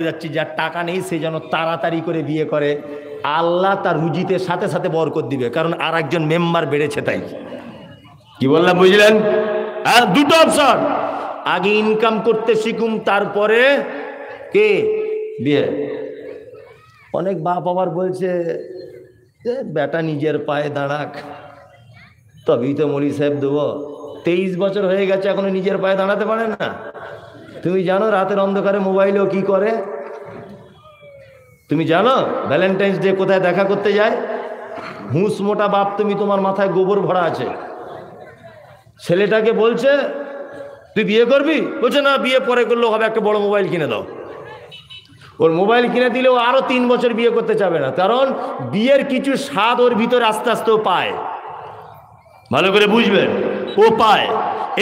যাচ্ছি, যার টাকা নেই সে যেন তাড়াতাড়ি করে বিয়ে করে, আল্লাহ তার রুজিতে সাথে সাথে বরকত দিবে, কারণ আর একজন মেম্বার বেড়েছে তাই। কি বললাম বুঝলেন? হ্যাঁ, দুটো অপশন, আগে ইনকাম করতে শিখুন, তারপরে কে বিয়ে। অনেক বাপ আবার বলছে বেটা নিজের পায়ে দাঁড়াক তবেই তো মৌলী সাহেব দেবো। 23 বছর হয়ে গেছে এখনো নিজের পায়ে দাঁড়াতে পারে না। তুমি জানো রাতের অন্ধকারে মোবাইলেও কি করে? তুমি জানো ভ্যালেন্টাইন্স ডে কোথায় দেখা করতে যায়? হুঁস মোটা বাপ তুমি, তোমার মাথায় গোবর ভরা আছে। ছেলেটাকে বলছে তুই বিয়ে করবি, বলছে না বিয়ে পরে করলেও হবে, একটা বড় মোবাইল কিনে দাও। ওর মোবাইল কিনে দিলেও আরো 3 বছর বিয়ে করতে চাবে না, কারণ বিয়ের কিছু স্বাদ ওর ভিতরে আস্তে আস্তে ও পায়। ভালো করে বুঝবেন, ও পায়,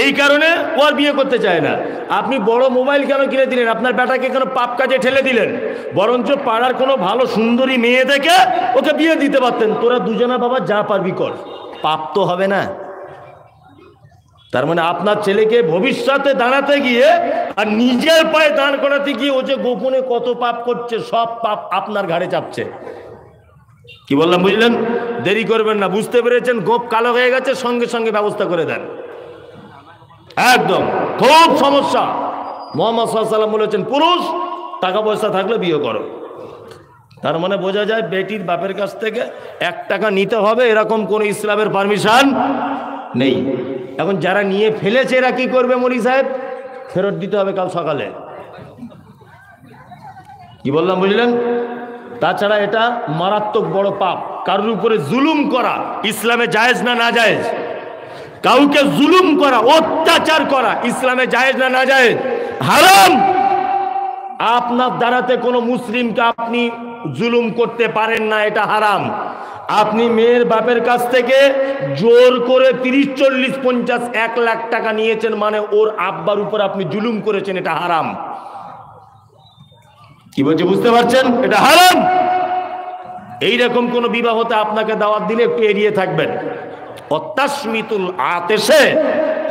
এই কারণে ও আর বিয়ে করতে চায় না। আপনি বড় মোবাইল কেন কিনে দিলেন? আপনার বেটাকে কেন পাপ কাজে ঠেলে দিলেন? বরঞ্চ পাড়ার কোনো ভালো সুন্দরী মেয়ে দেখে ওকে বিয়ে দিতে পারতেন। তোরা দুজনা বাবা যা পারবি কর, পাপ তো হবে না। তার মানে আপনার ছেলেকে ভবিষ্যতে দাঁড়াতে গিয়ে আর নিজের পায়ে দাঁড় করাতে গিয়ে ও যে গোপনে কত পাপ করছে, সব পাপ আপনার ঘাড়ে চাপছে। কি বললাম বুঝলেন? দেরি করবেন না, বুঝতে পেরেছেন গোপ কালো হয়ে গেছে, সঙ্গে সঙ্গে ব্যবস্থা করে দেন। একদম খুব সমস্যা। মুহাম্মদ সাল্লাল্লাহু আলাইহি ওয়াসাল্লাম বলেছেন পুরুষ টাকা পয়সা থাকলে বিয়ে করো। তার মানে বোঝা যায় বেটির বাপের কাছ থেকে 1 টাকা নিতে হবে এরকম কোন ইসলামের পারমিশন নেই। এখন যারা নিয়ে ফেলেছে এরা কি করবে মৌলী সাহেব? ফেরত দিতে হবে কাল সকালে। কি বললাম বুঝলেন? তাছাড়া এটা মারাত্মক বড় পাপ। কারোর উপরে জুলুম করা ইসলামে জায়েজ না না জায়েজ? কাউকে জুলুম করা, অত্যাচার করা ইসলামে জায়েজ না না জায়েজ? হারাম। আপনার দ্বারাতে কোনো মুসলিমকে আপনি জুলুম করতে পারেন না, এটা হারাম। আপনি মেয়ের বাপের কাছ থেকে জোর করে 30, 40, 50, 1 লাখ টাকা নিয়েছেন, মানে ওর আব্বার উপর আপনি জুলুম করেছেন, এটা হারাম। কি বলছে বুঝতে পারছেন? এটা হারাম। এইরকম কোন বিবাহতে আপনাকে দাওয়াত দিলে একটু এড়িয়ে থাকবেন। অত্তাসমিতুল আতেশে,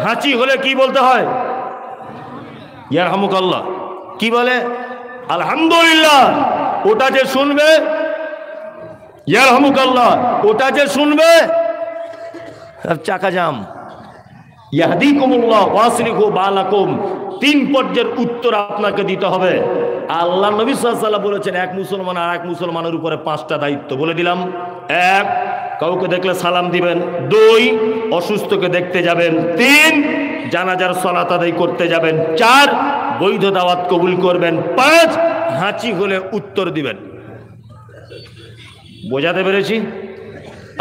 হাঁচি হলে কি বলতে হয়? ইয়ারহামুকাল্লাহ। কি বলে? আলহামদুলিল্লাহ। ওটা যে শুনবে, ইয়ারহামুকাল্লাহ, ওটা যে শুনবে চাকা জাম। ইয়াহদিকুমুল্লাহ ওয়াসলিহু বালাকুম। 3 পর্যায়ের উত্তর আপনাকে দিতে হবে। আল্লাহ নবী সাল্লাল্লাহু আলাইহি ওয়াসাল্লাম বলেছেন এক মুসলমান আর এক মুসলমানের উপরে 5টা দায়িত্ব বলে দিলাম। 1, কাউকে দেখলে সালাম দিবেন। 2, অসুস্থকে দেখতে যাবেন। 3, জানাজার সালাত আদায় করতে যাবেন। 4, বৈধ দাওয়াত কবুল করবেন। 5, হাঁচি হলে উত্তর দিবেন। বোঝাতে পেরেছি?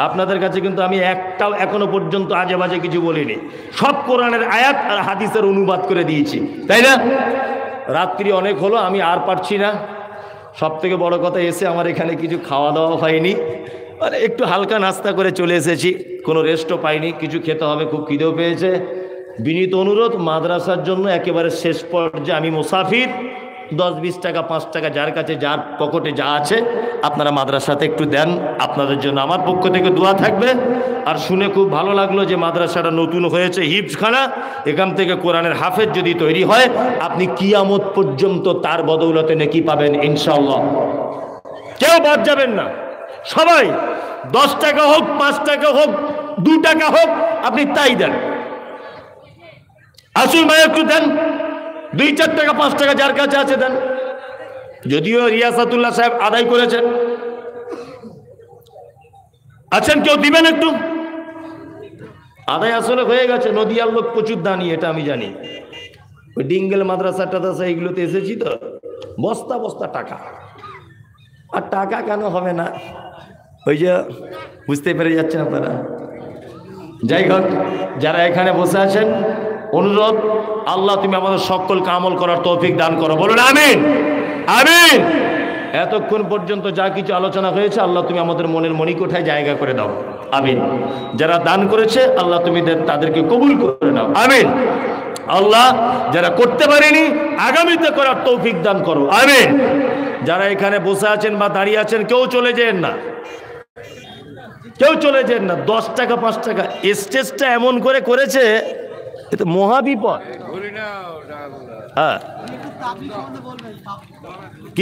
আপনাদের কাছে কিন্তু আমি একটাও এখনো পর্যন্ত আজে বাজে কিছু বলিনি। সব কোরআনের আয়াত আর হাদিসের অনুবাদ করে দিয়েছি, তাই না? রাত্রি অনেক হলো, আমি আর পারছি না। সব থেকে বড় কথা, এসে আমার এখানে কিছু খাওয়া দাওয়া হয়নি, মানে একটু হালকা নাস্তা করে চলে এসেছি, কোনো রেস্টও পাইনি। কিছু খেতে হবে, খুব খিদেও পেয়েছে। বিনীত অনুরোধ, মাদ্রাসার জন্য একেবারে শেষ পর্যায়ে আমি মুসাফির, 10, 20 টাকা, 5 টাকা যার কাছে যার পকেটে যা আছে আপনারা মাদ্রাসাতে একটু দেন। আপনাদের জন্য আমার পক্ষ থেকে দোয়া থাকবে। আর শুনে খুব ভালো লাগলো যে মাদ্রাসাটা নতুন হয়েছে, হিফজখানা। এখান থেকে কোরআনের হাফেজ যদি তৈরি হয়, আপনি কিয়ামত পর্যন্ত তার বদৌলতে নেকি পাবেন ইনশাআল্লাহ। কেউ বাদ যাবেন না, সবাই 10 টাকা হোক, 5 টাকা হোক, 2 টাকা হোক, আপনি তাই দেন। আসুন ভাই একটু দেন, 2, 4 টাকা, 5 টাকা যার কাছে আছে দেন। যদিও রিয়াসাতুল্লাহ সাহেব আদায় করেছেন, আছেন কেউ দিবেন একটু? আদায় আসলে হয়ে গেছে। নদিয়ার লোক প্রচুর দানি, এটা আমি জানি। ওই ডিঙ্গেল মাদ্রাসা টাদ্রাসা এগুলোতে এসেছি তো, বস্তা বস্তা টাকা। আর টাকা কেন হবে না, ওই যে বুঝতে পেরে যাচ্ছেন আপনারা। যাই হোক, যারা এখানে বসে আছেন, অনুরোধ, আল্লাহ তুমি আমাদের সকলকে আমল করার তৌফিক দান করো। বলুন আমিন, আমিন। এতক্ষণ পর্যন্ত যা কিছু আলোচনা হয়েছে, আল্লাহ তুমি আমাদের মনের মণিকোঠায় জায়গা করে দাও, আমিন। যারা দান করেছে, আল্লাহ তুমি তাদেরকে কবুল করে নাও, আমিন। আল্লাহ যারা করতে পারেনি, আগামীতে করার তৌফিক দান করো, আমিন। যারা এখানে বসে আছেন বা দাঁড়িয়ে আছেন, কেউ চলে যেন না, কেউ চলে যেন না। 10 টাকা, 5 টাকা, স্টেজটা এমন করে করেছে, এটা মহাবিপদ। হ্যাঁ, কি